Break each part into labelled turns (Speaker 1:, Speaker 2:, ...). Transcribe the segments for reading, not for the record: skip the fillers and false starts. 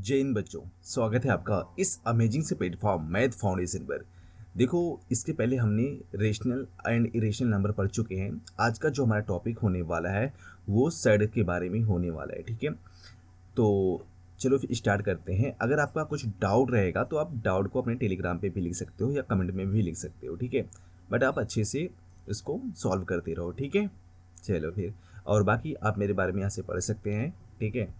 Speaker 1: जय हिंद बच्चों। स्वागत है आपका इस अमेजिंग से प्लेटफॉर्म मैथ फाउंडेशन पर। देखो, इसके पहले हमने रेशनल एंड इरेशनल नंबर पढ़ चुके हैं। आज का जो हमारा टॉपिक होने वाला है वो सेड के बारे में होने वाला है। ठीक है, तो चलो फिर स्टार्ट करते हैं। अगर आपका कुछ डाउट रहेगा तो आप डाउट को अपने टेलीग्राम पे भी लिख सकते हो या कमेंट में भी लिख सकते हो। ठीक है, बट आप अच्छे से इसको सॉल्व करते रहो। ठीक है, चलो फिर। और बाकी आप मेरे बारे में यहाँ से पढ़ सकते हैं। ठीक है,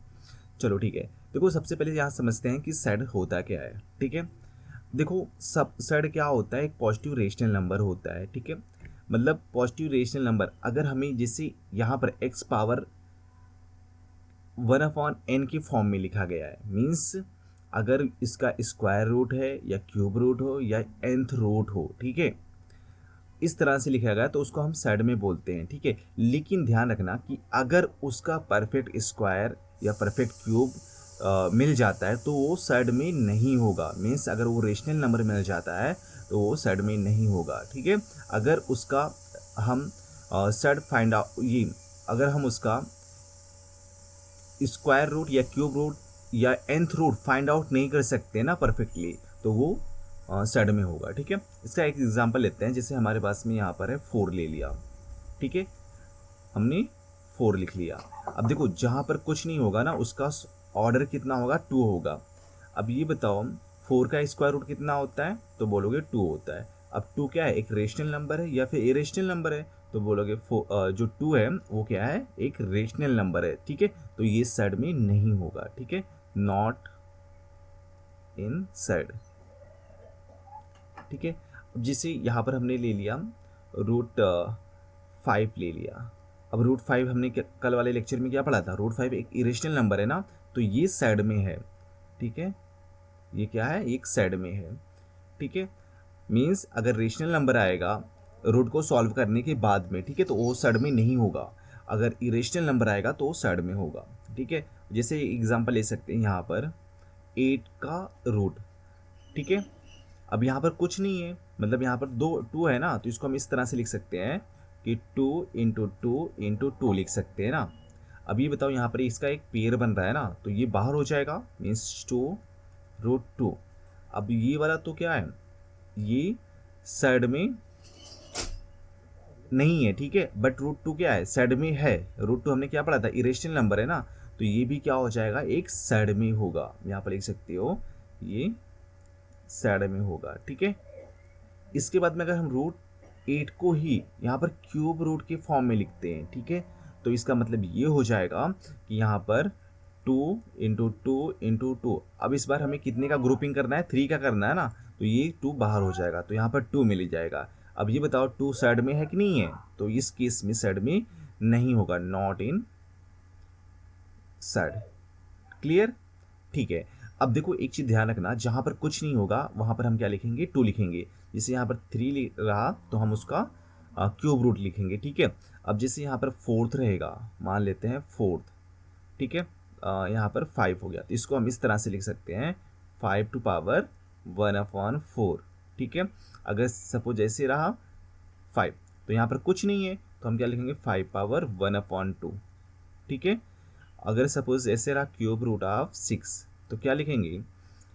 Speaker 1: चलो ठीक है। देखो, सबसे पहले यहाँ समझते हैं कि सेड होता क्या है। ठीक है, देखो सब सेड क्या होता है, एक पॉजिटिव रेशनल नंबर होता है। ठीक है, मतलब पॉजिटिव रेशनल नंबर अगर हमें जैसे यहाँ पर एक्स पावर 1/n की फॉर्म में लिखा गया है, मीन्स अगर इसका स्क्वायर रूट है या क्यूब रूट हो या nth रूट हो, ठीक है, इस तरह से लिखा गया तो उसको हम सेड में बोलते हैं। ठीक है, लेकिन ध्यान रखना कि अगर उसका परफेक्ट स्क्वायर या परफेक्ट क्यूब मिल जाता है तो वो सेड में नहीं होगा। मीन्स अगर वो रेशनल नंबर मिल जाता है तो वो सेड में नहीं होगा। ठीक है, अगर उसका हम सेड फाइंड आउट ये अगर हम उसका स्क्वायर रूट या क्यूब रूट या nth रूट फाइंड आउट नहीं कर सकते ना परफेक्टली, तो वो सेड में होगा। ठीक है, इसका एक एग्जांपल लेते हैं। जैसे हमारे पास में यहाँ पर है 4 ले लिया। ठीक है, हमने 4 लिख लिया। अब देखो, जहाँ पर कुछ नहीं होगा ना उसका ऑर्डर कितना होगा, 2 होगा। अब ये बताओ 4 का स्क्वायर रूट कितना होता है, तो बोलोगे 2 होता है। अब 2 क्या है, एक रेशनल नंबर है या फिर इरेशनल नंबर है, तो बोलोगे जो 2 है वो क्या है, एक रेशनल नंबर है। ठीक है, तो ये सेड में नहीं होगा। ठीक है, नॉट इन सेड। ठीक है, अब जैसे यहाँ पर हमने ले लिया रूट 5 ले लिया। अब रूट 5 हमने कल वाले लेक्चर में क्या पढ़ा था, रूट 5 एक इरेशनल नंबर है ना, तो ये सेड में है। ठीक है, ये क्या है, एक सेड में है। ठीक है, मीन्स अगर रेशनल नंबर आएगा रूट को सॉल्व करने के बाद में, ठीक है, तो वो सेड में नहीं होगा। अगर इरेशनल नंबर आएगा तो वो सेड में होगा। ठीक है, जैसे एग्जांपल ले सकते हैं यहाँ पर 8 का रूट। ठीक है, अब यहाँ पर कुछ नहीं है, मतलब यहाँ पर 2 है ना, तो इसको हम इस तरह से लिख सकते हैं कि 2 × 2 × 2 लिख सकते हैं ना। अब ये बताओ, यहाँ पर इसका एक पेयर बन रहा है ना, तो ये बाहर हो जाएगा, मीन्स 2 √2। अब ये वाला तो क्या है, ये साइड में नहीं है। ठीक है, बट √2 क्या है, साइड में है। √2 हमने क्या पढ़ा था, इरेशनल नंबर है ना, तो ये भी क्या हो जाएगा, एक साइड में होगा। यहाँ पर लिख सकते हो ये साइड में होगा। ठीक है, इसके बाद में अगर हम √8 को ही यहाँ पर क्यूब रूट के फॉर्म में लिखते हैं, ठीक है, तो इसका मतलब ये हो जाएगा कि यहाँ पर 2 × 2 × 2। अब इस बार हमें कितने का ग्रुपिंग करना है, 3 का करना है ना, तो ये 2 बाहर हो जाएगा, तो यहाँ पर 2 मिल जाएगा। अब ये बताओ 2 साइड में है कि नहीं है, तो इस केस में साइड में नहीं होगा, नॉट इन साइड। क्लियर? ठीक है, अब देखो एक चीज़ ध्यान रखना, जहाँ पर कुछ नहीं होगा वहाँ पर हम क्या लिखेंगे, 2 लिखेंगे। जैसे यहाँ पर 3 रहा तो हम उसका क्यूब रूट लिखेंगे। ठीक है, अब जैसे यहाँ पर 4th रहेगा, मान लेते हैं 4th। ठीक है, यहाँ पर 5 हो गया, तो इसको हम इस तरह से लिख सकते हैं 5⁴ ठीक है, अगर सपोज ऐसे रहा 5, तो यहाँ पर कुछ नहीं है तो हम क्या लिखेंगे 5⁴ ठीक है, अगर सपोज ऐसे रहा क्यूब रूट ऑफ 6, तो क्या लिखेंगे,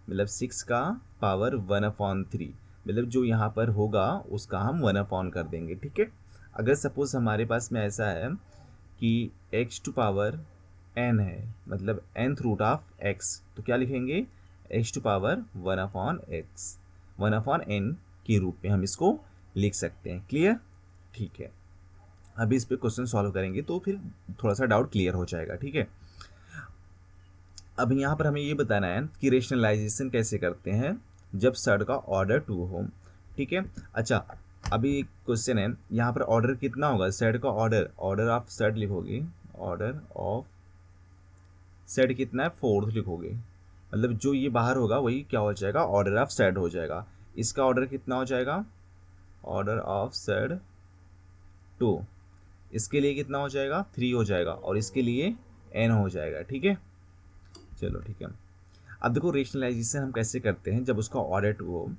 Speaker 1: मतलब 6 का पावर 1/3, मतलब जो यहाँ पर होगा उसका हम 1/, कर देंगे। ठीक है, अगर सपोज हमारे पास में ऐसा है कि x⁴n है, मतलब nth रूट ऑफ x, तो क्या लिखेंगे x⁴ 1/n के रूप में हम इसको लिख सकते हैं। क्लियर? ठीक है, अभी इस पे क्वेश्चन सॉल्व करेंगे तो फिर थोड़ा सा डाउट क्लियर हो जाएगा। ठीक है, अब यहाँ पर हमें ये बताना है कि रेशनलाइजेशन कैसे करते हैं जब सेड का ऑर्डर 2 हो। ठीक है, अच्छा अभी क्वेश्चन है, यहाँ पर ऑर्डर कितना होगा, सेड का ऑर्डर ऑफ सेड लिखोगे, ऑर्डर ऑफ सेड कितना है, 4th लिखोगे, मतलब जो ये बाहर होगा वही क्या हो जाएगा, ऑर्डर ऑफ सेड हो जाएगा। इसका ऑर्डर कितना हो जाएगा, ऑर्डर ऑफ सेड 2, इसके लिए कितना हो जाएगा, 3 हो जाएगा, और इसके लिए n हो जाएगा। ठीक है, चलो ठीक है। अब देखो रेशनलाइजेशन हम कैसे करते हैं जब उसका ऑर्डर 2 हो,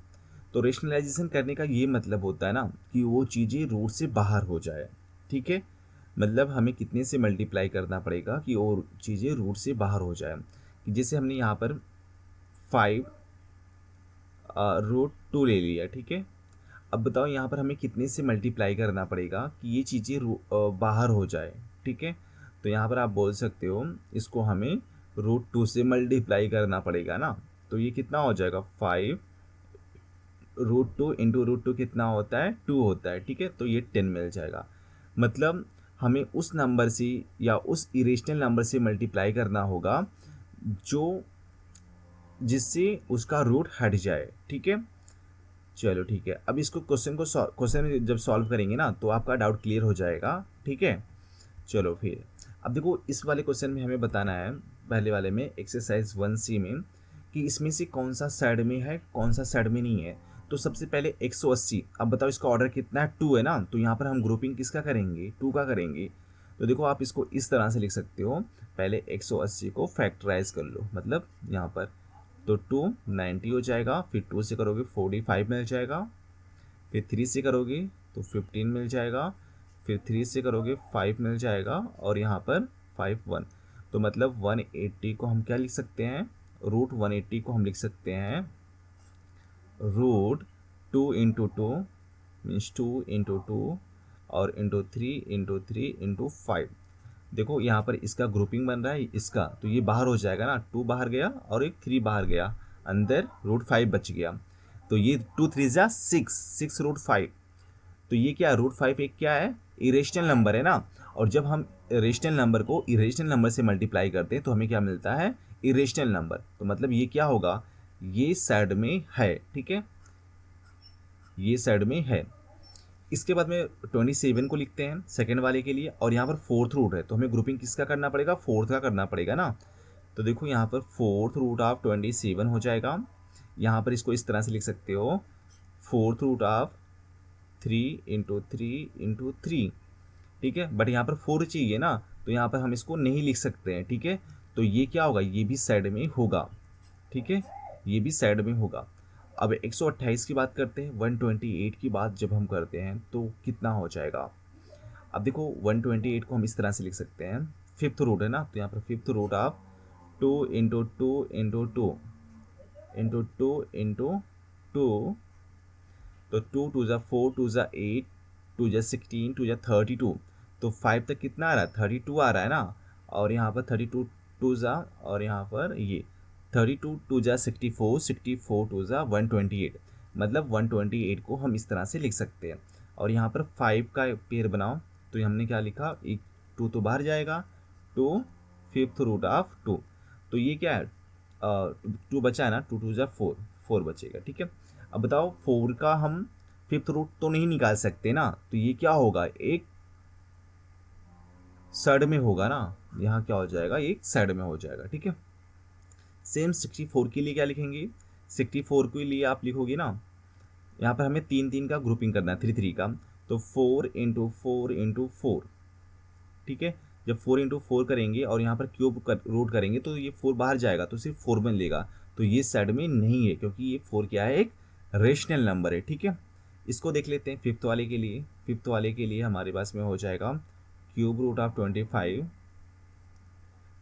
Speaker 1: तो रेशनलाइजेशन करने का ये मतलब होता है ना कि वो चीज़ें रूट से बाहर हो जाए। ठीक है, मतलब हमें कितने से मल्टीप्लाई करना पड़ेगा कि वो चीज़ें रूट से बाहर हो जाए, कि जैसे हमने यहाँ पर 5 रूट 2 ले लिया, ठीक है। अब बताओ यहाँ पर हमें कितने से मल्टीप्लाई करना पड़ेगा कि ये चीज़ें बाहर हो जाए, ठीक है। तो यहाँ पर आप बोल सकते हो इसको हमें रूट 2 से मल्टीप्लाई करना पड़ेगा ना। तो ये कितना हो जाएगा, 5 रूट 2 इंटू रूट 2 कितना होता है, 2 होता है, ठीक है। तो ये 10 मिल जाएगा। मतलब हमें उस नंबर से या उस इरेशनल नंबर से मल्टीप्लाई करना होगा जो जिससे उसका रूट हट जाए, ठीक है। चलो ठीक है, अब इसको क्वेश्चन जब सॉल्व करेंगे ना तो आपका डाउट क्लियर हो जाएगा, ठीक है। चलो फिर अब देखो इस वाले क्वेश्चन में हमें बताना है, पहले वाले में एक्सरसाइज 1C में, कि इसमें से कौन सा साइड में है कौन सा साइड में नहीं है। तो सबसे पहले 180, अब बताओ इसका ऑर्डर कितना है, 2 है ना। तो यहाँ पर हम ग्रुपिंग किसका करेंगे, 2 का करेंगे। तो देखो आप इसको इस तरह से लिख सकते हो, पहले 180 को फैक्टराइज कर लो, मतलब यहाँ पर तो 2 90 हो जाएगा, फिर 2 से करोगे 45 मिल जाएगा, फिर 3 से करोगे तो 15 मिल जाएगा, फिर 3 से करोगे 5 मिल जाएगा, और यहाँ पर 5 1। तो मतलब 180 को हम क्या लिख सकते हैं, रूट 180 को हम लिख सकते हैं रूट 2 इंटू 2 मीन्स 2 इंटू 2 और इंटू 3 इंटू 5। देखो यहाँ पर इसका ग्रुपिंग बन रहा है इसका, तो ये बाहर हो जाएगा ना, 2 बाहर गया और एक 3 बाहर गया, अंदर रूट 5 बच गया। तो ये 2 3 जा 6 रूट 5। तो ये क्या, रूट 5 एक क्या है, इरेशनल नंबर है ना। और जब हम रेशनल नंबर को इरेशनल नंबर से मल्टीप्लाई करते हैं तो हमें क्या मिलता है, इरेशनल नंबर। तो मतलब ये क्या होगा, ये साइड में है, ठीक है, ये साइड में है। इसके बाद में 27 को लिखते हैं सेकेंड वाले के लिए, और यहाँ पर फोर्थ रूट है तो हमें ग्रुपिंग किसका करना पड़ेगा, फोर्थ का करना पड़ेगा ना। तो देखो यहाँ पर फोर्थ रूट ऑफ 27 हो जाएगा। यहाँ पर इसको इस तरह से लिख सकते हो, fourth root of 3 into 3 into 3, ठीक है। बट यहाँ पर 4 चाहिए ना, तो यहाँ पर हम इसको नहीं लिख सकते हैं, ठीक है। तो ये क्या होगा, ये भी साइड में होगा, ठीक है, ये भी साइड में होगा। अब 128 की बात करते हैं, 128 की बात जब हम करते हैं तो कितना हो जाएगा। अब देखो 128 को हम इस तरह से लिख सकते हैं, फिफ्थ रूट है ना, तो यहाँ पर fifth root of 2 into 2 into 2 into 2 into 2। तो 2 2 जा 4 2 जा 8 2 जा 16 2 जा 32। तो 5 तक कितना आ रहा है, 32 आ रहा है ना। और यहाँ पर 32 2 जा, और यहाँ पर ये 32 2 जा 64 64 2 जा 128। मतलब 128 को हम इस तरह से लिख सकते हैं। और यहाँ पर 5 का पेयर बनाओ, तो हमने क्या लिखा, एक 2 तो बाहर जाएगा, 2 फिफ्थ रूट ऑफ 2। तो ये क्या है, 2 बचा है ना, 2 2 जा 4 4 बचेगा, ठीक है। अब बताओ 4 का हम फिफ्थ रूट तो नहीं निकाल सकते ना, तो ये क्या होगा, एक साइड में होगा ना, यहाँ क्या हो जाएगा, एक साइड में हो जाएगा, ठीक है। सेम 64 के लिए क्या लिखेंगे, 64 के लिए आप लिखोगे ना, यहाँ पर हमें 3 3 का ग्रुपिंग करना है, 3 3 का। तो 4 इंटू 4 इंटू 4, ठीक है। जब 4 इंटू 4 करेंगे और यहाँ पर क्यूब रूट करेंगे तो ये 4 बाहर जाएगा, तो सिर्फ 4 में लेगा। तो ये साइड में नहीं है क्योंकि ये 4 क्या है, एक रेशनल नंबर है, ठीक है। इसको देख लेते हैं फिफ्थ वाले के लिए। फिफ्थ वाले के लिए हमारे पास में हो जाएगा क्यूब रूट ऑफ 25,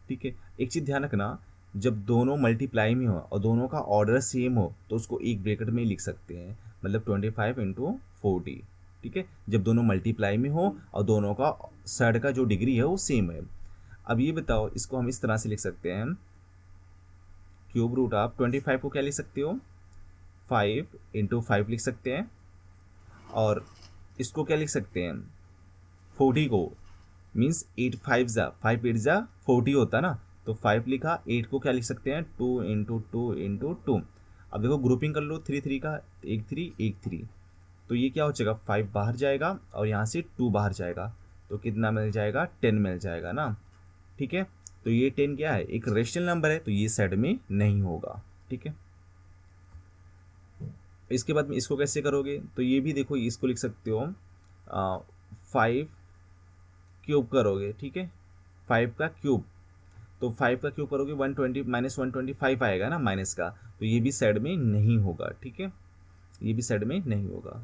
Speaker 1: ठीक है। एक चीज़ ध्यान रखना, जब दोनों मल्टीप्लाई में हो और दोनों का ऑर्डर सेम हो तो उसको एक ब्रैकेट में लिख सकते हैं, मतलब 25 इंटू 40, ठीक है। जब दोनों मल्टीप्लाई में हो और दोनों का साइड का जो डिग्री है वो सेम है। अब ये बताओ, इसको हम इस तरह से लिख सकते हैं, क्यूब रूट ऑफ 25 को क्या लिख सकते हो, 5 इंटू 5 लिख सकते हैं। और इसको क्या लिख सकते हैं, 40 को, मीन्स 8 5 जा 5 8 जा 40 होता ना, तो 5 लिखा। 8 को क्या लिख सकते हैं, 2 इंटू 2 इंटू 2। अब देखो ग्रुपिंग कर लो 3 3 का, एक 3 एक 3। तो ये क्या हो जाएगा, 5 बाहर जाएगा और यहाँ से 2 बाहर जाएगा, तो कितना मिल जाएगा, 10 मिल जाएगा ना, ठीक है। तो ये 10 क्या है, एक रेशनल नंबर है, तो ये साइड में नहीं होगा, ठीक है। इसके बाद में इसको कैसे करोगे, तो ये भी देखो, इसको लिख सकते हो 5 क्यूब करोगे, ठीक है, 5 का क्यूब। तो 5 का क्यूब करोगे 120 माइनस 125 आएगा ना माइनस का, तो ये भी साइड में नहीं होगा, ठीक है, ये भी साइड में नहीं होगा।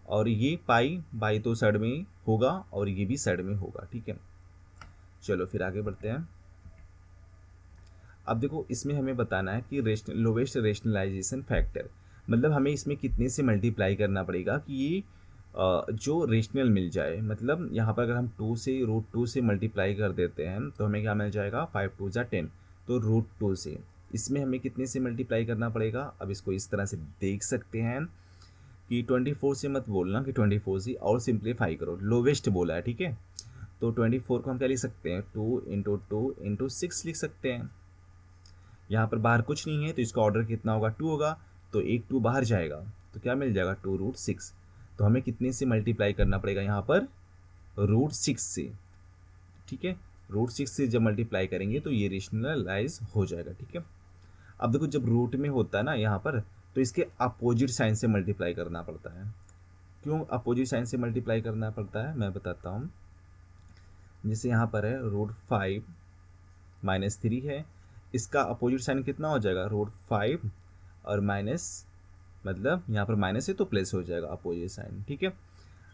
Speaker 1: और ये पाई बाई तो साइड में होगा और ये भी साइड में होगा, ठीक है। चलो फिर आगे बढ़ते हैं। अब देखो इसमें हमें बताना है कि लोवेस्ट रेशनलाइजेशन फैक्टर, मतलब हमें इसमें कितने से मल्टीप्लाई करना पड़ेगा कि ये जो रेशनल मिल जाए। मतलब यहाँ पर अगर हम 2 से √2 से मल्टीप्लाई कर देते हैं तो हमें क्या मिल जाएगा, 5 2 ज़ा 10, तो √2 से इसमें हमें कितने से मल्टीप्लाई करना पड़ेगा। अब इसको इस तरह से देख सकते हैं कि 24 से मत बोलना कि 24 से, और सिंप्लीफाई करो, लोवेस्ट बोला है, ठीक है। तो 24 को हम क्या लिख सकते हैं, 2 × 2 × 6 लिख सकते हैं। यहाँ पर बाहर कुछ नहीं है तो इसका ऑर्डर कितना होगा, 2 होगा, तो एक 2 बाहर जाएगा तो क्या मिल जाएगा, 2√6। तो हमें कितने से मल्टीप्लाई करना पड़ेगा यहाँ पर, √6 से, ठीक है। √6 से जब मल्टीप्लाई करेंगे तो ये रेशनलाइज हो जाएगा, ठीक है। अब देखो जब रूट में होता है ना यहाँ पर, तो इसके अपोजिट साइन से मल्टीप्लाई करना पड़ता है। क्यों अपोजिट साइन से मल्टीप्लाई करना पड़ता है मैं बताता हूँ। जैसे यहाँ पर है √5 -3 है, इसका अपोजिट साइन कितना हो जाएगा, √5 और माइनस, मतलब यहाँ पर माइनस है तो प्लस हो जाएगा अपोजिट साइन, ठीक है।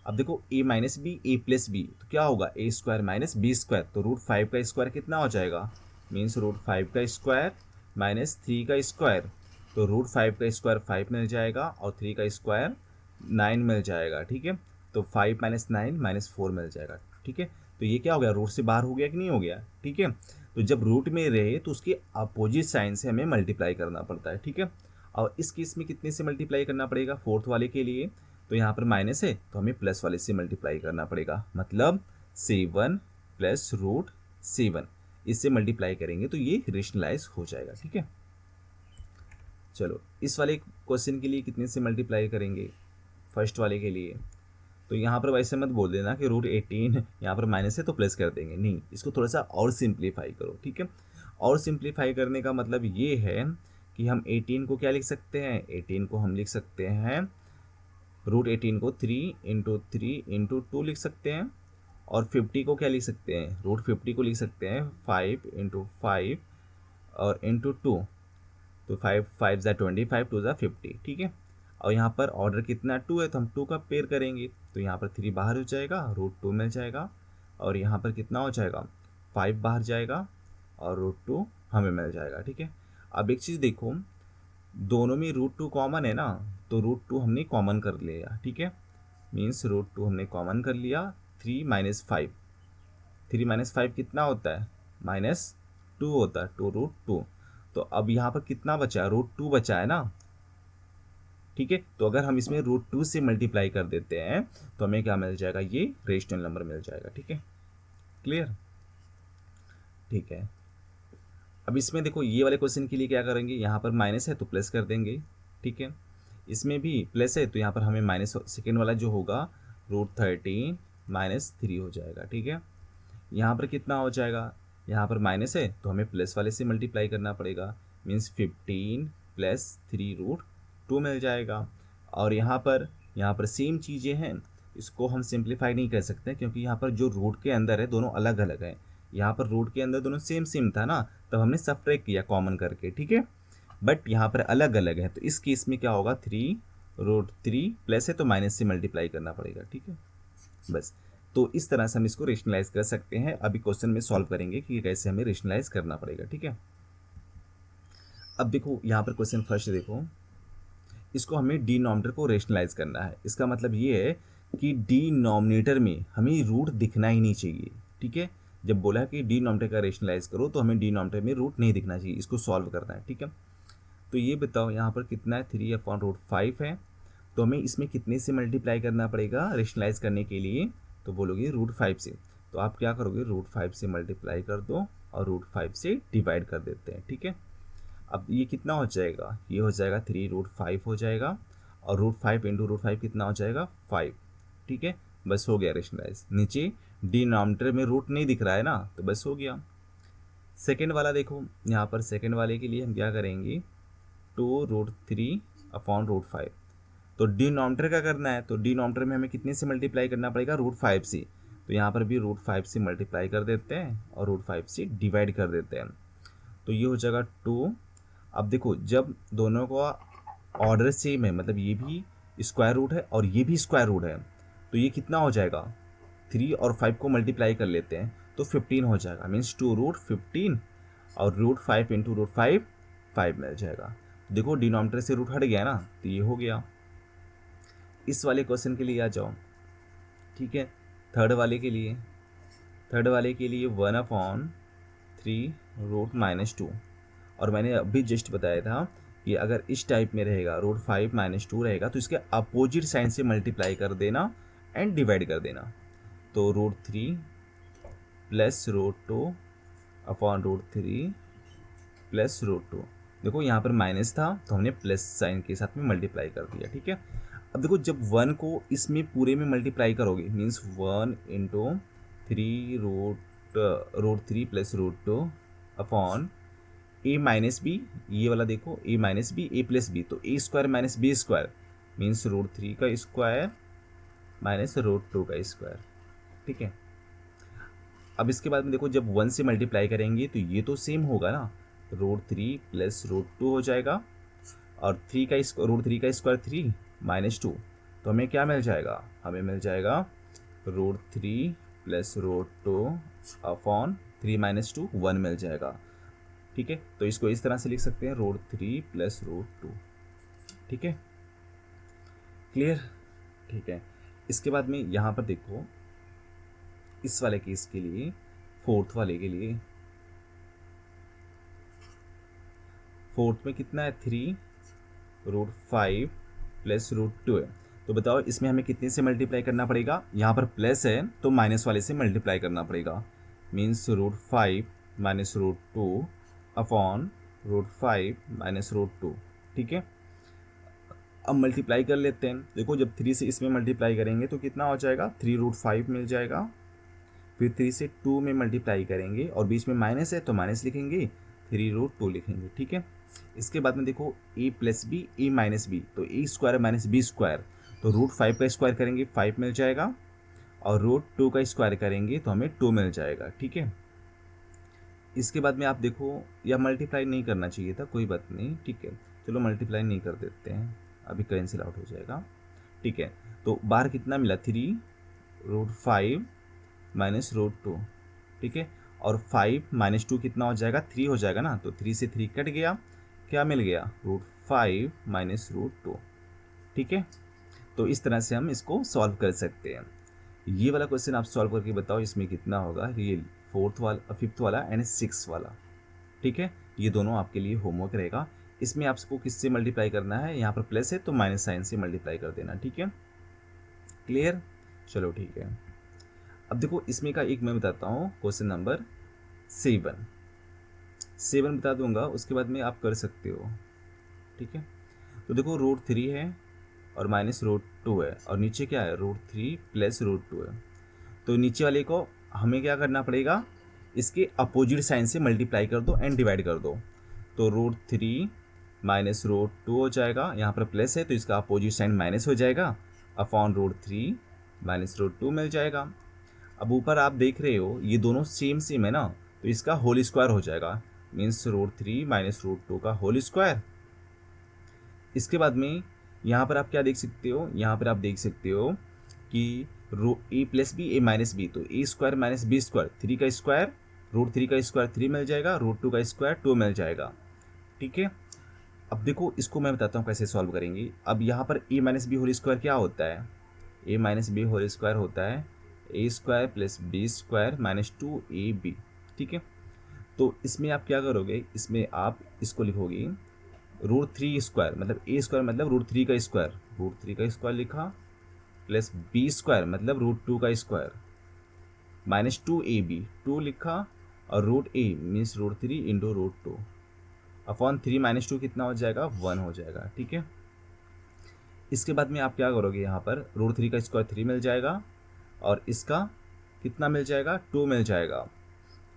Speaker 1: अब देखो a - b a+b तो क्या होगा, a² - b², तो √5 का स्क्वायर कितना हो जाएगा, मीन्स √5 का स्क्वायर -3 का स्क्वायर, तो √5 का स्क्वायर 5 मिल जाएगा और 3 का स्क्वायर 9 मिल जाएगा, ठीक है। तो 5 - 9 -4 मिल जाएगा, ठीक है। तो ये क्या हो गया, रूट से बाहर हो गया कि नहीं हो गया, ठीक है। तो जब रूट में रहे तो उसके अपोजिट साइन से हमें मल्टीप्लाई करना पड़ता है, ठीक है। और इस केस में कितने से मल्टीप्लाई करना पड़ेगा, फोर्थ वाले के लिए, तो यहाँ पर माइनस है तो हमें प्लस वाले से मल्टीप्लाई करना पड़ेगा, मतलब 7 + √7, इससे मल्टीप्लाई करेंगे तो ये रेशनलाइज हो जाएगा, ठीक है। चलो इस वाले क्वेश्चन के लिए कितने से मल्टीप्लाई करेंगे, फर्स्ट वाले के लिए, तो यहाँ पर वैसे मत बोल देना कि √18 यहाँ पर माइनस है तो प्लस कर देंगे, नहीं, इसको थोड़ा सा और सिंप्लीफाई करो, ठीक है। और सिंप्लीफाई करने का मतलब ये है कि हम 18 को क्या लिख सकते हैं, 18 को हम लिख सकते हैं, √18 को 3 × 3 × 2 लिख सकते हैं, और 50 को क्या लिख सकते हैं, √50 को लिख सकते हैं 5 × 5 और × 2, तो 5 5 ज़ा 25, 2 ज़ा 50, ठीक है। और यहाँ पर ऑर्डर कितना 2 है तो हम 2 का पेयर करेंगे, तो यहाँ पर 3 बाहर हो जाएगा, √2 मिल जाएगा, और यहाँ पर कितना हो जाएगा, 5 बाहर जाएगा और √2 हमें मिल जाएगा, ठीक है। अब एक चीज़ देखो, दोनों में √2 कॉमन है ना, तो √2 हमने कॉमन कर लिया, ठीक है, मीन्स √2 हमने कॉमन कर लिया। 3 - 5, 3 - 5 कितना होता है, -2 होता है, 2√2। तो अब यहाँ पर कितना बचा है, √2 बचा है ना, ठीक है। तो अगर हम इसमें √2 से मल्टीप्लाई कर देते हैं तो हमें क्या मिल जाएगा, ये रेशनल नंबर मिल जाएगा, ठीक है, क्लियर, ठीक है। अब इसमें देखो ये वाले क्वेश्चन के लिए क्या करेंगे, यहाँ पर माइनस है तो प्लस कर देंगे, ठीक है। इसमें भी प्लस है तो यहाँ पर हमें माइनस, सेकेंड वाला जो होगा √13 -3 हो जाएगा, ठीक है। यहाँ पर कितना हो जाएगा, यहाँ पर माइनस है तो हमें प्लस वाले से मल्टीप्लाई करना पड़ेगा, मीन्स 15 + 3√2 मिल जाएगा। और यहाँ पर सेम चीज़ें हैं, इसको हम सिंप्लीफाई नहीं कर सकते क्योंकि यहाँ पर जो रूट के अंदर है दोनों अलग अलग हैं। यहाँ पर रूट के अंदर दोनों सेम सेम था ना, तब हमने सब्ट्रैक्ट किया कॉमन करके, ठीक है। बट यहाँ पर अलग अलग है, तो इस केस में क्या होगा, 3√3 प्लस है तो माइनस से मल्टीप्लाई करना पड़ेगा, ठीक है। बस, तो इस तरह से हम इसको रेशनलाइज कर सकते हैं। अभी क्वेश्चन में सॉल्व करेंगे कि कैसे हमें रेशनलाइज करना पड़ेगा, ठीक है। अब देखो यहाँ पर क्वेश्चन फर्स्ट देखो, इसको हमें डिनोमिनेटर को रेशनलाइज करना है। इसका मतलब ये है कि डिनोमिनेटर में हमें रूट दिखना ही नहीं चाहिए, ठीक है। जब बोला है कि डिनोमिनेटर का रेशनलाइज करो तो हमें डिनोमिनेटर में रूट नहीं दिखना चाहिए, इसको सॉल्व करना है, ठीक है। तो ये बताओ यहाँ पर कितना है, 3/√5 है, तो हमें इसमें कितने से मल्टीप्लाई करना पड़ेगा रेशनलाइज करने के लिए, तो बोलोगे √5 से, तो आप क्या करोगे, √5 से मल्टीप्लाई कर दो और √5 से डिवाइड कर देते हैं, ठीक है। अब ये कितना हो जाएगा, ये हो जाएगा 3√5 हो जाएगा, और √5 × √5 कितना हो जाएगा, 5, ठीक है। बस हो गया रेशनलाइज। नीचे डिनोमिनेटर में रूट नहीं दिख रहा है ना, तो बस हो गया। सेकेंड वाला देखो, यहाँ पर सेकेंड वाले के लिए हम क्या करेंगे, 2√3/√5, तो डिनोमिनेटर का करना है, तो डिनोमिनेटर में हमें कितने से मल्टीप्लाई करना पड़ेगा, √5 से, तो यहाँ पर भी √5 से मल्टीप्लाई कर देते हैं और √5 से डिवाइड कर देते हैं, तो ये हो जाएगा 2। अब देखो जब दोनों का ऑर्डर सेम है, मतलब ये भी स्क्वायर रूट है और ये भी स्क्वायर रूट है, तो ये कितना हो जाएगा, 3 और 5 को मल्टीप्लाई कर लेते हैं तो 15 हो जाएगा, मीन्स 2√15 और रूट 5 इंटू रूट 5 5 मिल जाएगा। देखो डिनोमिनेटर से रूट हट गया ना, तो ये हो गया। इस वाले क्वेश्चन के लिए आ जाओ, ठीक है। थर्ड वाले के लिए 1/3 रूट -2, और मैंने अभी जस्ट बताया था कि अगर इस टाइप में रहेगा रूट 5 -2 रहेगा तो इसके अपोजिट साइन से मल्टीप्लाई कर देना एंड डिवाइड कर देना। तो √3 प्लस √2 अपॉन √3 प्लस √2। देखो यहाँ पर माइनस था तो हमने प्लस साइन के साथ में मल्टीप्लाई कर दिया, ठीक है। अब देखो जब 1 को इसमें पूरे में मल्टीप्लाई करोगे means 1 into 3 √3 plus √2 upon a minus B, ये वाला देखो a minus B a plus B, तो a square minus B square means √3 का स्क्वायर माइनस √2 का स्क्वायर, ठीक है। अब इसके बाद में देखो जब 1 से मल्टीप्लाई करेंगे तो ये तो सेम होगा ना, √3 प्लस √2 हो जाएगा, और √3 का स्क्वायर 3 -2, तो हमें क्या मिल जाएगा, हमें मिल जाएगा √3 प्लस √2 अपॉन 3 -2 1 मिल जाएगा, ठीक है। तो इसको इस तरह से लिख सकते हैं √3 प्लस √2, ठीक है, क्लियर, ठीक है। इसके बाद में यहाँ पर देखो इस वाले केस के लिए, फोर्थ में कितना है 3 √5 प्लस √2 है। तो बताओ इसमें हमें कितने से मल्टीप्लाई करना पड़ेगा, यहाँ पर प्लस है तो माइनस वाले से मल्टीप्लाई करना पड़ेगा, मीन्स √5 माइनस √2 अपॉन √5 माइनस √2, ठीक है। अब मल्टीप्लाई कर लेते हैं। देखो जब 3 से इसमें मल्टीप्लाई करेंगे तो कितना हो जाएगा, 3 √5 मिल जाएगा, फिर 3 से 2 में मल्टीप्लाई करेंगे और बीच में माइनस है तो माइनस लिखेंगे, 3 √2 लिखेंगे, ठीक है। इसके बाद में देखो a plus B a minus B, तो a square minus B square, तो √5 का स्क्वायर करेंगे 5 मिल जाएगा, और √2 का स्क्वायर करेंगे तो हमें 2 मिल जाएगा, ठीक है। इसके बाद में आप देखो या मल्टीप्लाई नहीं करना चाहिए था, कोई बात नहीं, ठीक है, चलो मल्टीप्लाई नहीं कर देते हैं, अभी कैंसिल आउट हो जाएगा, ठीक है। तो बाहर कितना मिला 3 √5 माइनस √2, ठीक है, और 5 -2 कितना हो जाएगा 3 हो जाएगा ना, तो 3 से 3 कट गया, क्या मिल गया √5 माइनस √2, ठीक है। तो इस तरह से हम इसको सॉल्व कर सकते हैं। ये वाला क्वेश्चन आप सॉल्व करके बताओ इसमें कितना होगा, रियल फिफ्थ वाला एंड 6th वाला, ठीक है। ये दोनों आपके लिए होमवर्क रहेगा। इसमें आपको किससे मल्टीप्लाई करना है, यहाँ पर प्लस है तो माइनस साइन से मल्टीप्लाई कर देना, ठीक है, क्लियर, चलो ठीक है। अब देखो इसमें का एक मैं बताता हूँ, क्वेश्चन नंबर 7 बता दूंगा, उसके बाद में आप कर सकते हो, ठीक है। तो देखो √3 है और माइनस √2 है, और नीचे क्या है √3 प्लस √2 है, तो नीचे वाले को हमें क्या करना पड़ेगा, इसके अपोजिट साइन से मल्टीप्लाई कर दो एंड डिवाइड कर दो, तो √3 माइनस √2 हो जाएगा, यहाँ पर प्लस है तो इसका अपोजिट साइन माइनस हो जाएगा, अपॉन √3 माइनस √2 मिल जाएगा। अब ऊपर आप देख रहे हो ये दोनों सेम है ना, तो इसका होल स्क्वायर हो जाएगा, मीन्स √3 माइनस √2 का होल स्क्वायर। इसके बाद में यहाँ पर आप क्या देख सकते हो, यहाँ पर आप देख सकते हो कि a plus B a minus B, तो a square minus B square 3 का स्क्वायर, √3 का स्क्वायर 3 मिल जाएगा, √2 का स्क्वायर 2 मिल जाएगा, ठीक है। अब देखो इसको मैं बताता हूँ कैसे सॉल्व करेंगे। अब यहाँ पर a minus B whole square क्या होता है, a minus B whole square होता है a square plus B square minus 2ab, ठीक है। तो इसमें आप क्या करोगे, इसमें आप इसको लिखोगे √3 स्क्वायर, मतलब a स्क्वायर मतलब √3 का स्क्वायर लिखा, प्लस बी स्क्वायर मतलब √2 का स्क्वायर माइनस 2ab 2 लिखा, और √a मीन्स √3 इंटू √2 अपॉन 3 -2 कितना हो जाएगा 1 हो जाएगा, ठीक है। इसके बाद में आप क्या करोगे, यहाँ पर √3 का स्क्वायर 3 मिल जाएगा, और इसका कितना मिल जाएगा 2 मिल जाएगा,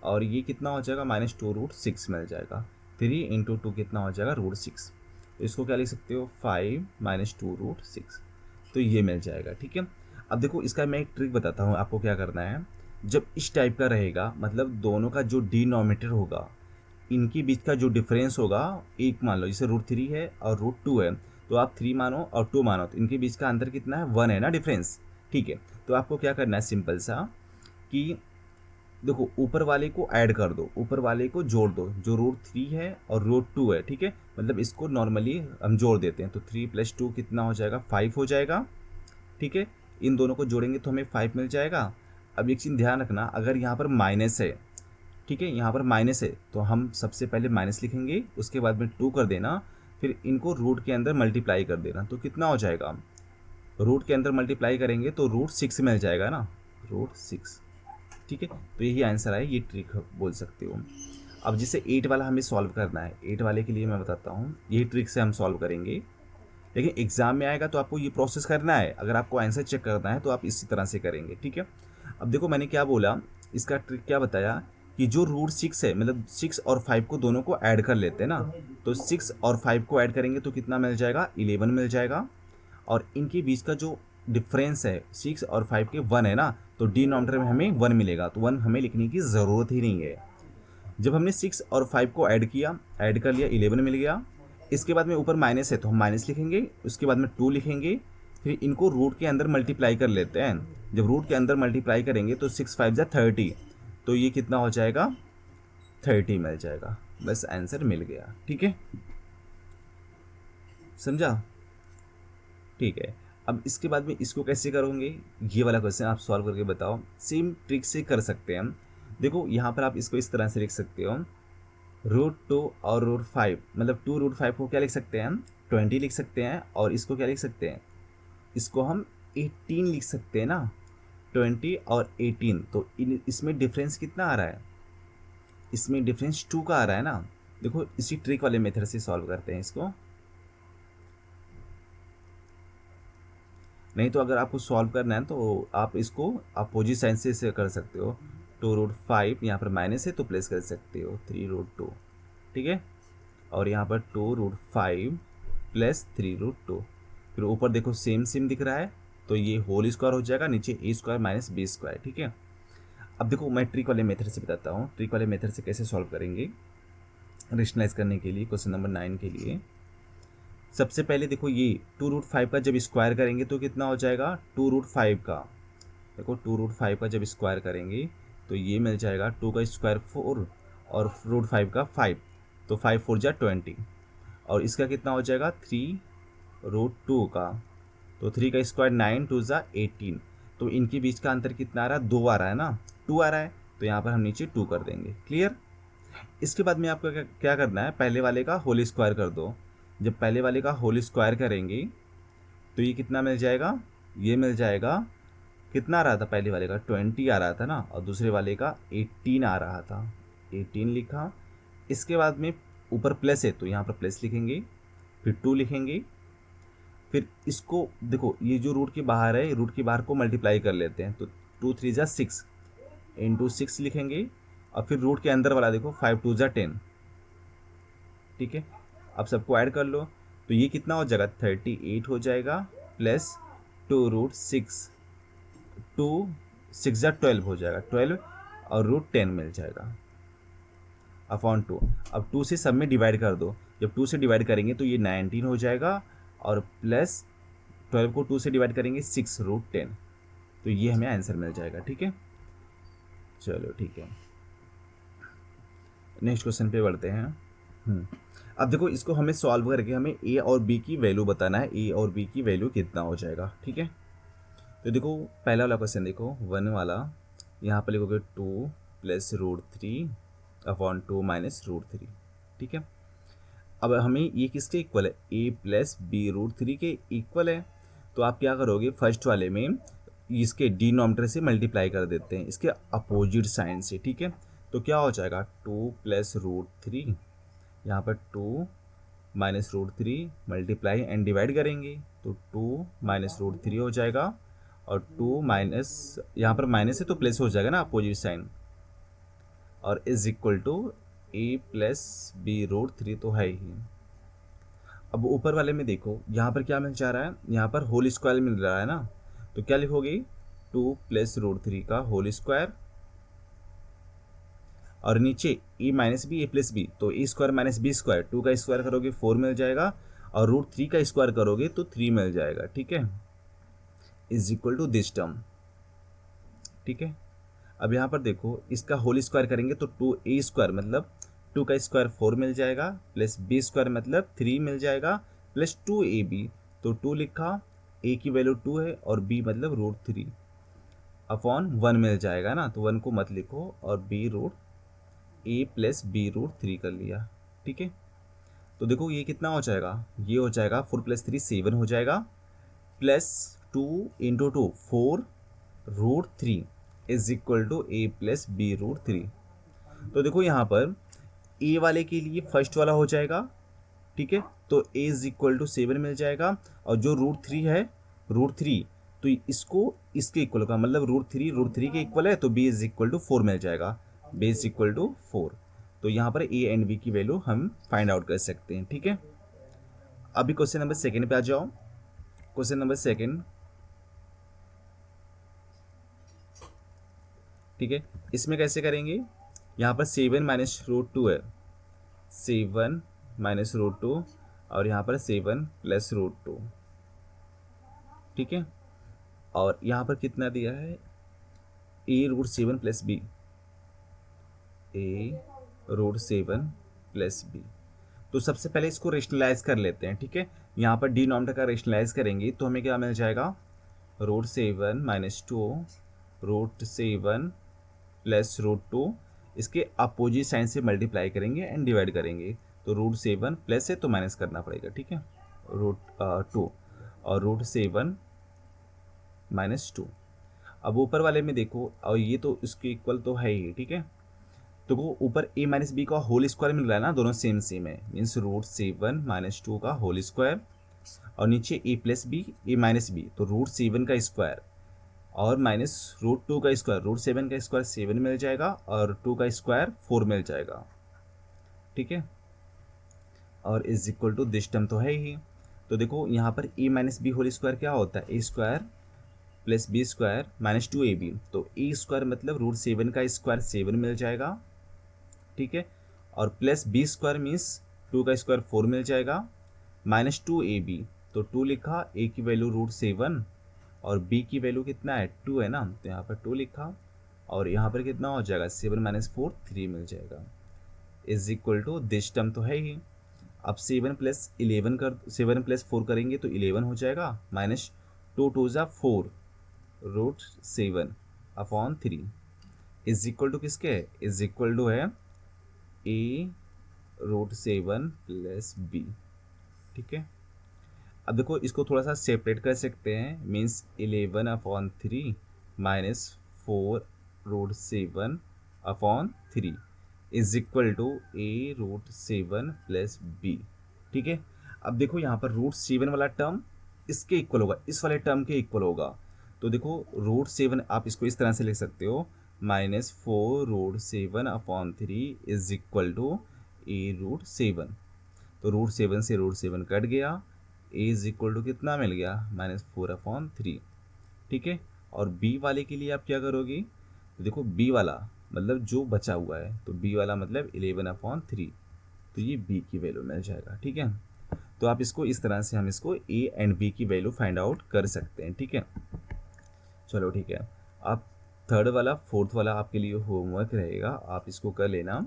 Speaker 1: और ये कितना हो जाएगा -2 √6 मिल जाएगा, 3 इंटू 2 कितना हो जाएगा √6, तो इसको क्या लिख सकते हो 5 -2 √6, तो ये मिल जाएगा, ठीक है। अब देखो इसका मैं एक ट्रिक बताता हूँ आपको क्या करना है। जब इस टाइप का रहेगा, मतलब दोनों का जो डिनोमिनेटर होगा, इनके बीच का जो डिफरेंस होगा, एक मान लो जैसे √3 है और √2 है, तो आप 3 मानो और 2 मानो, तो इनके बीच का अंतर कितना है 1 है ना डिफरेंस, ठीक है। तो आपको क्या करना है सिंपल सा कि देखो ऊपर वाले को ऐड कर दो, ऊपर वाले को जोड़ दो, जो रूट 3 है और रूट 2 है, ठीक है, मतलब इसको नॉर्मली हम जोड़ देते हैं, तो 3 + 2 कितना हो जाएगा, 5 हो जाएगा, ठीक है। इन दोनों को जोड़ेंगे तो हमें 5 मिल जाएगा। अब एक चीज़ ध्यान रखना, अगर यहाँ पर माइनस है, ठीक है, यहाँ पर माइनस है तो हम सबसे पहले माइनस लिखेंगे, उसके बाद में 2 कर देना, फिर इनको रूट के अंदर मल्टीप्लाई कर देना, तो कितना हो जाएगा, रूट के अंदर मल्टीप्लाई करेंगे तो रूट 6 मिल जाएगा ना, रूट 6, ठीक है। तो यही आंसर है, ये ट्रिक बोल सकते हो। अब जिसे 8 वाला हमें सॉल्व करना है, 8 वाले के लिए मैं बताता हूँ, यही ट्रिक से हम सॉल्व करेंगे, लेकिन एग्जाम में आएगा तो आपको ये प्रोसेस करना है, अगर आपको आंसर चेक करना है तो आप इसी तरह से करेंगे, ठीक है। अब देखो मैंने क्या बोला, इसका ट्रिक क्या बताया कि जो रूट 6 है, मतलब 6 और 5 को दोनों को ऐड कर लेते हैं ना, तो 6 और 5 को ऐड करेंगे तो कितना मिल जाएगा, 11 मिल जाएगा, और इनके बीच का जो डिफरेंस है 6 और 5 के 1 है ना, तो डिनोमिनेटर में हमें 1 मिलेगा, तो 1 हमें लिखने की ज़रूरत ही नहीं है। जब हमने 6 और 5 को ऐड किया, ऐड कर लिया, 11 मिल गया, इसके बाद में ऊपर माइनस है तो हम माइनस लिखेंगे, उसके बाद में 2 लिखेंगे, फिर इनको रूट के अंदर मल्टीप्लाई कर लेते हैं। जब रूट के अंदर मल्टीप्लाई करेंगे तो 6 × 5 = 30, तो ये कितना हो जाएगा, 30 मिल जाएगा, बस आंसर मिल गया, ठीक है, समझा, ठीक है। अब इसके बाद में इसको कैसे करोगे, ये वाला क्वेश्चन आप सॉल्व करके बताओ, सेम ट्रिक से कर सकते हैं हम। देखो यहाँ पर आप इसको इस तरह से लिख सकते हो, रूट 2 और रूट 5, मतलब 2 √5 को क्या लिख सकते हैं हम, 20 लिख सकते हैं, और इसको क्या लिख सकते हैं, इसको हम 18 लिख सकते हैं ना, 20 और 18, तो इसमें डिफरेंस कितना आ रहा है, इसमें डिफरेंस 2 का आ रहा है ना। देखो इसी ट्रिक वाले मेथड से सॉल्व करते हैं इसको, नहीं तो अगर आपको सॉल्व करना है तो आप इसको अपोजिट साइन से इसे कर सकते हो, 2 √5, यहाँ पर माइनस है तो प्लस कर सकते हो 3 √2, ठीक है, और यहाँ पर 2 √5 + 3 √2, फिर ऊपर देखो सेम सेम दिख रहा है, तो ये होल स्क्वायर हो जाएगा, नीचे a² - b², ठीक है। अब देखो मैं ट्रिक वाले मेथड से बताता हूँ, ट्रिक वाले मेथड से कैसे सॉल्व करेंगे, रेशनलाइज करने के लिए, क्वेश्चन नंबर 9 के लिए। सबसे पहले देखो ये 2 √5 का जब स्क्वायर करेंगे तो कितना हो जाएगा, 2 √5 का, देखो 2 √5 का जब स्क्वायर करेंगे तो ये मिल जाएगा, 2 का स्क्वायर 4 और √5 का 5, तो 5 × 4 = 20, और इसका कितना हो जाएगा 3 √2 का, तो 3 का स्क्वायर 9, 2 = 18, तो इनके बीच का अंतर कितना आ रहा है, 2 आ रहा है ना, 2 आ रहा है, तो यहाँ पर हम नीचे 2 कर देंगे, क्लियर। इसके बाद में आपको क्या करना है, पहले वाले का होल स्क्वायर कर दो, जब पहले वाले का होल स्क्वायर करेंगे तो ये कितना मिल जाएगा, ये मिल जाएगा, कितना आ रहा था पहले वाले का 20 आ रहा था ना, और दूसरे वाले का 18 आ रहा था, 18 लिखा। इसके बाद में ऊपर प्लस है तो यहाँ पर प्लस लिखेंगे, फिर 2 लिखेंगे, फिर इसको देखो ये जो रूट के बाहर है, रूट के बाहर को मल्टीप्लाई कर लेते हैं, तो 2 × 3 = 6, × 6 लिखेंगे, और फिर रूट के अंदर वाला देखो 5 × 2 = 10, ठीक है। अब सबको ऐड कर लो, तो ये कितना हो जाएगा, 38 हो जाएगा, प्लस 2 √6, 2 6 = 12 हो जाएगा, 12, और √10 मिल जाएगा अपॉन 2। अब 2 से सब में डिवाइड कर दो, जब 2 से डिवाइड करेंगे तो ये 19 हो जाएगा, और प्लस 12 को 2 से डिवाइड करेंगे 6 √10, तो ये हमें आंसर मिल जाएगा, ठीक है। चलो ठीक है, नेक्स्ट क्वेश्चन पे बढ़ते हैं। अब देखो इसको हमें सॉल्व करके हमें a और b की वैल्यू बताना है, a और b की वैल्यू कितना हो जाएगा, ठीक है। तो देखो पहला वाला क्वेश्चन देखो 1 वाला, यहाँ पर लिखोगे 2 + √3 अपॉन 2 - √3, ठीक है। अब हमें ये किसके इक्वल है, a + b √3 के इक्वल है, तो आप क्या करोगे, फर्स्ट वाले में इसके डिनोमिनेटर से मल्टीप्लाई कर देते हैं, इसके अपोजिट साइन से, ठीक है। तो क्या हो जाएगा, 2 + √3, यहाँ पर 2 - √3 मल्टीप्लाई एंड डिवाइड करेंगे, तो 2 - √3 हो जाएगा, और 2 माइनस, यहाँ पर माइनस है तो प्लस हो जाएगा ना अपोजिट साइन, और is equal to a + b √3 तो है ही। अब ऊपर वाले में देखो यहाँ पर क्या मिल जा रहा है, यहाँ पर होल स्क्वायर मिल रहा है ना, तो क्या लिखोगे, 2 + √3 का होल स्क्वायर, और नीचे a - b a + b, तो a² - b², 2 का स्क्वायर करोगे 4 मिल जाएगा, और √3 का स्क्वायर करोगे तो 3 मिल जाएगा, ठीक है, is equal to this term, ठीक है। अब यहाँ पर देखो इसका होल स्क्वायर करेंगे तो 2a² मतलब 2 का स्क्वायर 4 मिल जाएगा, प्लस b² मतलब 3 मिल जाएगा, प्लस 2ab, तो 2 लिखा, a की वैल्यू 2 है और b मतलब √3 अपॉन 1 मिल जाएगा ना, तो 1 को मत लिखो और a प्लस b√3 कर लिया। ठीक है, तो देखो ये कितना हो जाएगा, ये हो जाएगा 4 + 3 7 हो जाएगा, plus 2 × 2 4√3 is equal to a plus b√3। तो देखो यहाँ पर a वाले के लिए फर्स्ट वाला हो जाएगा, ठीक है, तो a इज इक्वल टू 7 मिल जाएगा, और जो √3 है √3, तो इसको इसके इक्वल होगा, मतलब √3 के इक्वल है, तो b इज इक्वल टू 4 मिल जाएगा, b इज इक्वल टू 4। तो यहाँ पर a एंड b की वैल्यू हम फाइंड आउट कर सकते हैं। ठीक है, अभी क्वेश्चन नंबर 2 पे आ जाओ। क्वेश्चन नंबर 2, ठीक है, इसमें कैसे करेंगे, यहाँ पर 7 माइनस √2 है, 7 माइनस √2 और यहाँ पर 7 प्लस √2। ठीक है, और यहाँ पर कितना दिया है, a√7 plus b, a√7 plus b। तो सबसे पहले इसको रेशनलाइज कर लेते हैं। ठीक है, यहाँ पर डिनोमिनेटर का रेशनलाइज करेंगे तो हमें क्या मिल जाएगा, √7 माइनस 2 √7 प्लस √2, इसके अपोजिट साइन से मल्टीप्लाई करेंगे एंड डिवाइड करेंगे, तो √7 प्लस है तो माइनस करना पड़ेगा। ठीक है, √2 और √7 माइनस 2। अब ऊपर वाले में देखो, और ये तो इसके इक्वल तो है ही। ठीक है, तो वो ऊपर a माइनस बी का होल स्क्वायर मिल रहा है ना, दोनों सेम सेम है, मीन्स √7 माइनस 2 का होल स्क्वायर, और नीचे a plus B a minus B, तो √7 का स्क्वायर और माइनस √2 का स्क्वायर, √7 का स्क्वायर 7 मिल जाएगा और 2 का स्क्वायर 4 मिल जाएगा। ठीक है, और is equal to this term तो है ही। तो देखो यहाँ पर a minus B whole square क्या होता है, a² plus b² minus 2ab, तो a² मतलब √7 का स्क्वायर 7 मिल जाएगा। ठीक है, और प्लस b² मीन्स 2 का स्क्वायर 4 मिल जाएगा, माइनस 2ab, तो 2 लिखा, a की वैल्यू √7 और b की वैल्यू कितना है 2 है ना, तो यहाँ पर 2 लिखा, और यहाँ पर कितना हो जाएगा 7 माइनस 4 3 मिल जाएगा, is equal to this term तो है ही। अब 7 प्लस 4 करेंगे तो 11 हो जाएगा, माइनस 2 2 ज़ा 4 √7 अपॉन 3 इज इक्वल टू किसके है, इज इक्वल टू है a√7 प्लस b। ठीक है, अब देखो इसको थोड़ा सा सेपरेट कर सकते हैं, means 11 upon 3 minus 4√7 upon 3 is equal to a√7 plus b। ठीक है, अब देखो यहाँ पर √7 वाला टर्म इसके इक्वल होगा, इस वाले टर्म के इक्वल होगा, तो देखो √7 आप इसको इस तरह से लिख सकते हो, minus 4√7 upon 3 is equal to a√7, तो √7 से √7 कट गया, a इज इक्वल टू कितना मिल गया, -4/3। ठीक है, और b वाले के लिए आप क्या करोगे, तो देखो b वाला मतलब जो बचा हुआ है, तो b वाला मतलब 11/3, तो ये b की वैल्यू मिल जाएगा। ठीक है, तो आप इसको इस तरह से हम इसको a एंड b की वैल्यू फाइंड आउट कर सकते हैं। ठीक है, चलो ठीक है, आप थर्ड वाला फोर्थ वाला आपके लिए होमवर्क रहेगा, आप इसको कर लेना।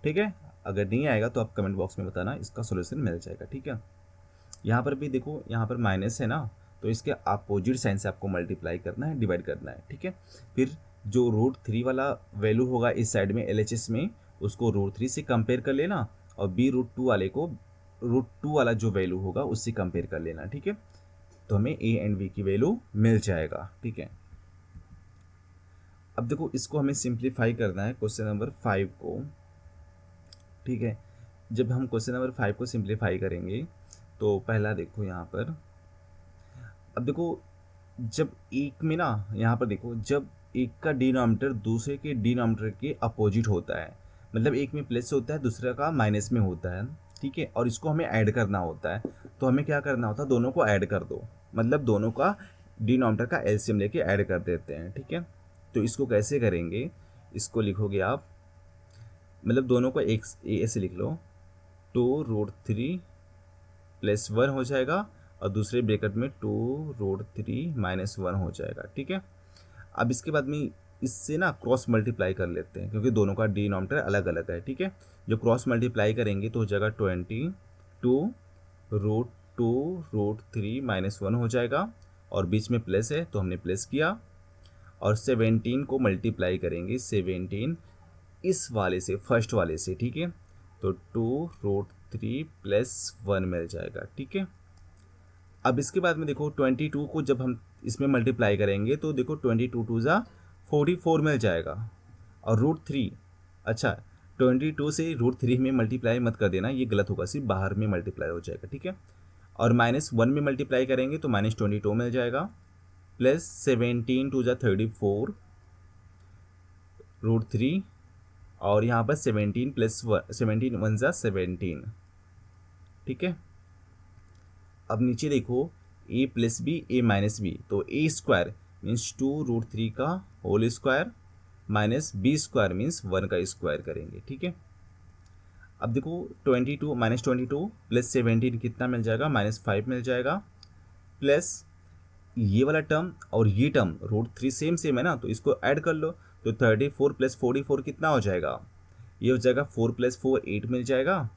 Speaker 1: ठीक है, अगर नहीं आएगा तो आप कमेंट बॉक्स में बताना, इसका सोल्यूशन मिल जाएगा। ठीक है, यहाँ पर भी देखो, यहाँ पर माइनस है ना, तो इसके अपोजिट साइन से आपको मल्टीप्लाई करना है, डिवाइड करना है। ठीक है, फिर जो √3 वाला वैल्यू होगा इस साइड में LHS में, उसको √3 से कंपेयर कर लेना, और b√2 वाले को √2 वाला जो वैल्यू होगा उससे कंपेयर कर लेना। ठीक है, तो हमें a एंड b की वैल्यू मिल जाएगा। ठीक है, अब देखो इसको हमें सिंप्लीफाई करना है क्वेश्चन नंबर 5 को। ठीक है, जब हम क्वेश्चन नंबर 5 को सिंप्लीफाई करेंगे तो पहला देखो यहाँ पर, अब देखो जब एक में ना, यहाँ पर देखो जब एक का डिनोमिनेटर दूसरे के डिनोमिनेटर के अपोजिट होता है, मतलब एक में प्लस होता है दूसरा का माइनस में होता है। ठीक है, और इसको हमें ऐड करना होता है, तो हमें क्या करना होता है, दोनों को ऐड कर दो, मतलब दोनों का डिनोमिनेटर का एलसीएम लेके ऐड कर देते हैं। ठीक है, तो इसको कैसे करेंगे, इसको लिखोगे आप, मतलब दोनों को एक ऐसे लिख लो, 2√3 + 1 हो जाएगा, और दूसरे ब्रैकेट में 2√3 - 1 हो जाएगा। ठीक है, अब इसके बाद में इससे ना क्रॉस मल्टीप्लाई कर लेते हैं क्योंकि दोनों का डिनोमिनेटर अलग अलग है, ठीक है। जो क्रॉस मल्टीप्लाई करेंगे तो हो जाएगा 22√2√3 - 1 हो जाएगा, और बीच में प्लस है तो हमने प्लस किया, और 17 को मल्टीप्लाई करेंगे 17 इस वाले से, फर्स्ट वाले से, ठीक है। तो 2√3 + 1 मिल जाएगा, ठीक है। अब इसके बाद में देखो 22 को जब हम इसमें मल्टीप्लाई करेंगे तो देखो 22×2 = 44 मिल जाएगा, और √3, अच्छा 22 से √3 में मल्टीप्लाई मत कर देना, ये गलत होगा, सिर्फ बाहर में मल्टीप्लाई हो जाएगा, ठीक है। और -1 में मल्टीप्लाई करेंगे तो -22 मिल जाएगा, प्लस 17×2 = 34 √3, और यहाँ पर 17 + 1 17 × 1 = 17, ठीक है। अब नीचे देखो a + b a - b, तो a² मीन्स 2√3 का whole square minus b² means 1 का स्क्वायर करेंगे, ठीक है। अब देखो 22 -22 + 17 कितना मिल जाएगा, -5 मिल जाएगा, प्लस ये वाला टर्म और ये टर्म √3 सेम सेम है ना, तो इसको ऐड कर लो, तो 34 + 44 कितना हो जाएगा, ये हो जाएगा 4 + 4 8 मिल जाएगा,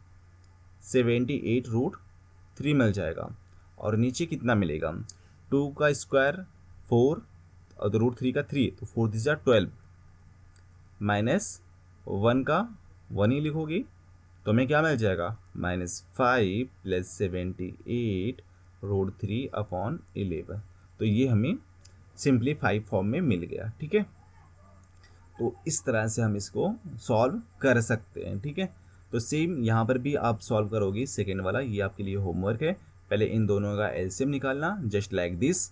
Speaker 1: 78√3 मिल जाएगा, और नीचे कितना मिलेगा, 2 का स्क्वायर 4 और तो √3 का 3, तो 4 × 12 माइनस 1 का 1 ही लिखोगी तो हमें क्या मिल जाएगा, -5 + 78√3/11, तो ये हमें सिंप्लीफाई फॉर्म में मिल गया, ठीक है। तो इस तरह से हम इसको सॉल्व कर सकते हैं, ठीक है। तो सेम यहाँ पर भी आप सॉल्व करोगे, सेकेंड वाला ये आपके लिए होमवर्क है, पहले इन दोनों का एलसीएम निकालना just like this,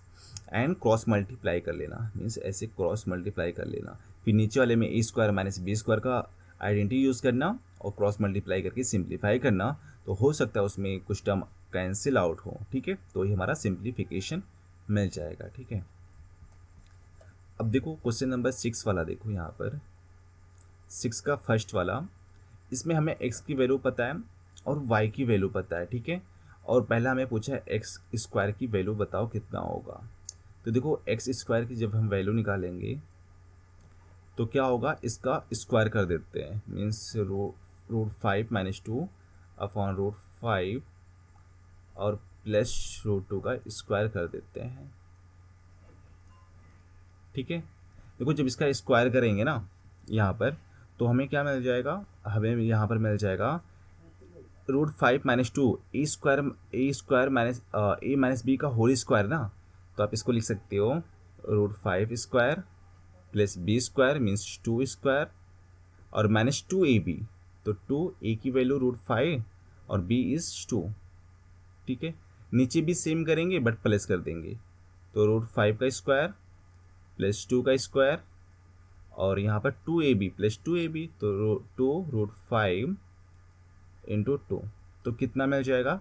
Speaker 1: and cross multiply कर लेना, मीन्स ऐसे क्रॉस मल्टीप्लाई कर लेना, फिर नीचे वाले में a² - b² का आइडेंटिटी यूज़ करना और क्रॉस मल्टीप्लाई करके सिंप्लीफाई करना, तो हो सकता है उसमें कुछ टर्म कैंसिल आउट हो, ठीक है, तो ये हमारा सिंप्लीफिकेशन मिल जाएगा, ठीक है। अब देखो क्वेश्चन नंबर 6 वाला, देखो यहाँ पर 6 का फर्स्ट वाला, इसमें हमें x की वैल्यू पता है और y की वैल्यू पता है, ठीक है, और पहला हमें पूछा है x² की वैल्यू बताओ कितना होगा। तो देखो x² की जब हम वैल्यू निकालेंगे तो क्या होगा, इसका स्क्वायर कर देते हैं, मीन्स √5 - 2/√5 और प्लस √2 का स्क्वायर कर देते हैं, ठीक है। देखो जब इसका स्क्वायर करेंगे ना यहाँ पर, तो हमें क्या मिल जाएगा, हमें यहाँ पर मिल जाएगा √5 - 2 a² - b का होल स्क्वायर ना, तो आप इसको लिख सकते हो √5² + b² मीन्स 2² और -2ab, तो 2a की वैल्यू √5 और b इज़ 2, ठीक है। नीचे भी सेम करेंगे बट प्लस कर देंगे, तो √5 का स्क्वायर + 2 का स्क्वायर, और यहाँ पर 2ab + 2ab, तो 2√5 × 2, तो कितना मिल जाएगा,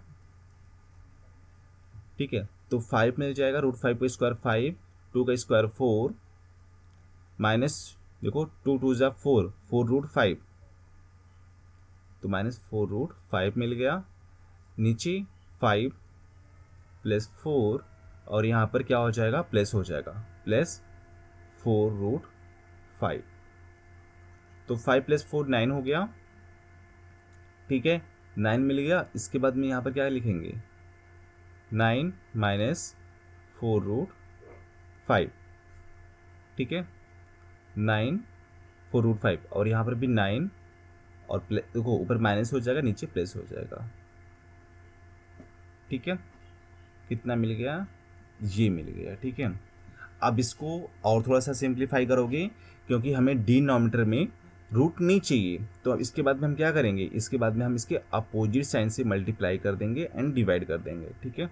Speaker 1: ठीक है। तो 5 मिल जाएगा, √5 का स्क्वायर 5, 2 का स्क्वायर 4, माइनस देखो 2 × 2 = 4, 4√5, तो -4√5 मिल गया, नीचे 5 + 4, और यहाँ पर क्या हो जाएगा, प्लस हो जाएगा, प्लस 4√5, तो 5 + 4 9 हो गया, ठीक है, 9 मिल गया। इसके बाद में यहाँ पर क्या लिखेंगे, 9 - 4√5, ठीक है, 9 4√5, और यहाँ पर भी 9, और देखो ऊपर माइनस हो जाएगा, नीचे प्लस हो जाएगा, ठीक है। कितना मिल गया, ये मिल गया, ठीक है। अब इसको और थोड़ा सा सिंप्लीफाई करोगे क्योंकि हमें डिनोमिनेटर में रूट नहीं चाहिए, तो अब इसके बाद में हम क्या करेंगे, इसके बाद में हम इसके अपोजिट साइन से मल्टीप्लाई कर देंगे एंड डिवाइड कर देंगे, ठीक है।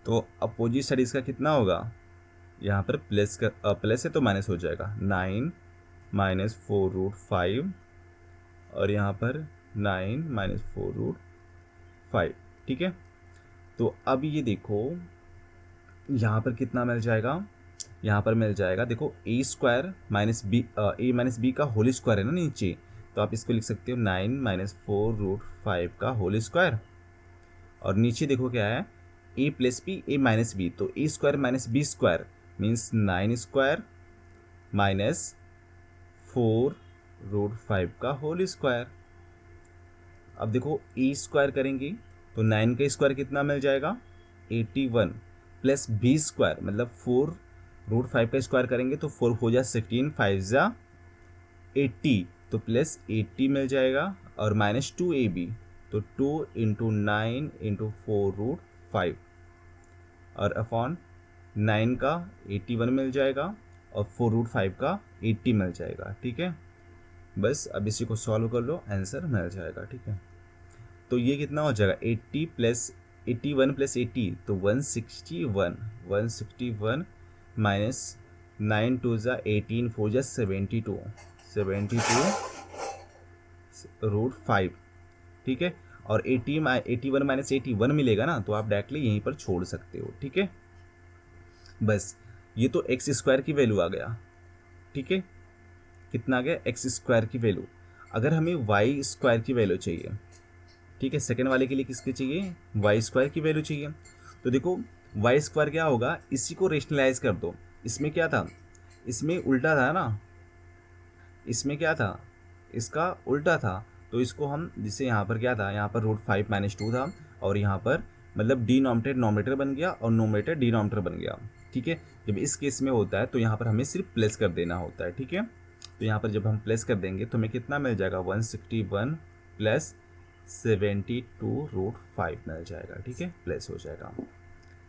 Speaker 1: तो अपोजिट साइड इसका कितना होगा, यहाँ पर प्लस है तो माइनस हो जाएगा, 9 - 4√5, और यहाँ पर 9 - 4√5, ठीक है। तो अब ये देखो यहाँ पर कितना मिल जाएगा, यहाँ पर मिल जाएगा देखो a² - b का होल स्क्वायर है ना नीचे, तो आप इसको लिख सकते हो 9 - 4√5 का होल स्क्वायर, और नीचे देखो क्या है, a + b a - b, तो a² - b² मीन्स 9² - 4√5 का होल स्क्वायर। अब देखो ए स्क्वायर करेंगे तो 9 का स्क्वायर कितना मिल जाएगा 81 प्लस बी स्क्वायर मतलब 4√5 का स्क्वायर करेंगे तो 4 हो जा 16 5 जा 80 तो प्लस 80 मिल जाएगा और माइनस 2ab तो 2 इंटू 9 इंटू 4√5 और अपॉन 9 का 81 मिल जाएगा और 4√5 का 80 मिल जाएगा। ठीक है, बस अब इसी को सॉल्व कर लो, आंसर मिल जाएगा। ठीक है, तो ये कितना हो जाएगा 80 प्लस 81 प्लस 80 तो 161 माइनस 9 2 जा 18 4 जा 72√5। ठीक है, और 81 माइनस 81 मिलेगा ना तो आप डायरेक्टली यहीं पर छोड़ सकते हो। ठीक है, बस ये तो एक्स स्क्वायर की वैल्यू आ गया। ठीक है, कितना आ गया एक्स स्क्वायर की वैल्यू। अगर हमें वाई स्क्वायर की वैल्यू चाहिए, ठीक है, सेकेंड वाले के लिए किसकी चाहिए वाई स्क्वायर की वैल्यू चाहिए। तो देखो वाई स्क्वायर क्या होगा, इसी को रेशनलाइज कर दो। इसमें क्या था, इसमें उल्टा था ना, इसमें क्या था, इसका उल्टा था। तो इसको हम जिससे यहाँ पर क्या था, यहाँ पर √5 माइनस 2 था और यहाँ पर मतलब डिनोमिनेटर नोमिनेटर बन गया और नोमिनेटर डिनोमिनेटर बन गया। ठीक है, जब इस केस में होता है तो यहाँ पर हमें सिर्फ प्लस कर देना होता है। ठीक है, तो यहाँ पर जब हम प्लस कर देंगे तो हमें कितना मिल जाएगा 161 प्लस 72√5 मिल जाएगा। ठीक है, प्लस हो जाएगा।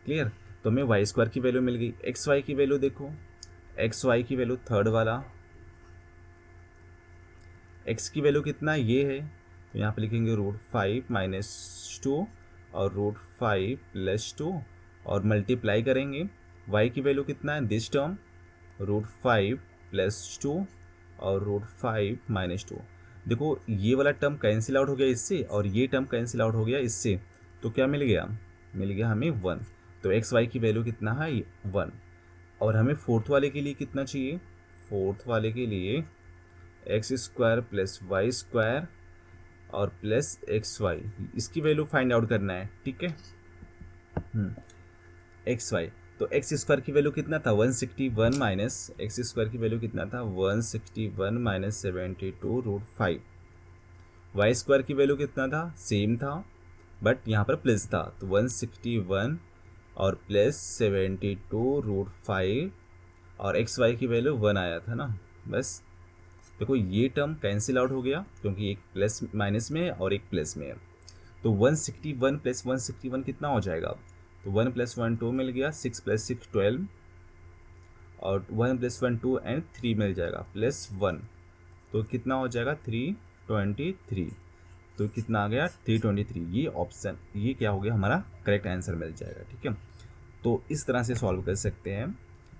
Speaker 1: क्लियर, तो हमें वाई स्क्वायर की वैल्यू मिल गई। एक्स वाई की वैल्यू देखो, एक्स वाई की वैल्यू थर्ड वाला, एक्स की वैल्यू कितना ये है तो यहाँ पर लिखेंगे √5 माइनस 2 और √5 प्लस 2 और मल्टीप्लाई करेंगे। y की वैल्यू कितना है दिस टर्म √5 प्लस 2 और √5 माइनस 2। देखो ये वाला टर्म कैंसिल आउट हो गया इससे और ये टर्म कैंसिल आउट हो गया इससे, तो क्या मिल गया, मिल गया हमें 1। तो एक्स वाई की वैल्यू कितना है 1। और हमें फोर्थ वाले के लिए कितना चाहिए, फोर्थ वाले के लिए X square plus Y square और प्लस एक्स वाई, इसकी वैल्यू फाइंड आउट करना है। ठीक है, एक्स वाई, तो एक्स स्क्वायर की वैल्यू कितना था 161 माइनस एक्स स्क्वायर की वैल्यू कितना था 161 माइनस 72√5। वाई स्क्वायर की वैल्यू कितना था, सेम था बट यहाँ पर प्लस था, तो 161 और प्लस 72√5 और एक्स वाई की वैल्यू 1 आया था ना। बस देखो ये टर्म कैंसिल आउट हो गया क्योंकि एक प्लस माइनस में है और एक प्लस में है। तो 161 प्लस 161 कितना हो जाएगा, तो 1 + 1 2 मिल गया, 6 + 6 12 और 1 + 1 2 एंड 3 मिल जाएगा प्लस 1, तो कितना हो जाएगा 323। तो कितना आ गया 323। ये ऑप्शन ये क्या हो गया हमारा करेक्ट आंसर मिल जाएगा। ठीक है, तो इस तरह से सॉल्व कर सकते हैं।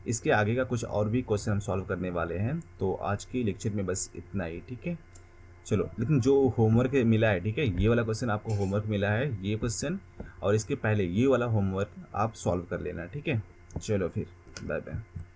Speaker 1: इसके आगे का कुछ और भी क्वेश्चन हम सॉल्व करने वाले हैं। तो आज की लेक्चर में बस इतना ही। ठीक है, चलो, लेकिन जो होमवर्क मिला है, ठीक है, ये वाला क्वेश्चन आपको होमवर्क मिला है, ये क्वेश्चन और इसके पहले ये वाला होमवर्क आप सॉल्व कर लेना। ठीक है, चलो फिर बाय बाय।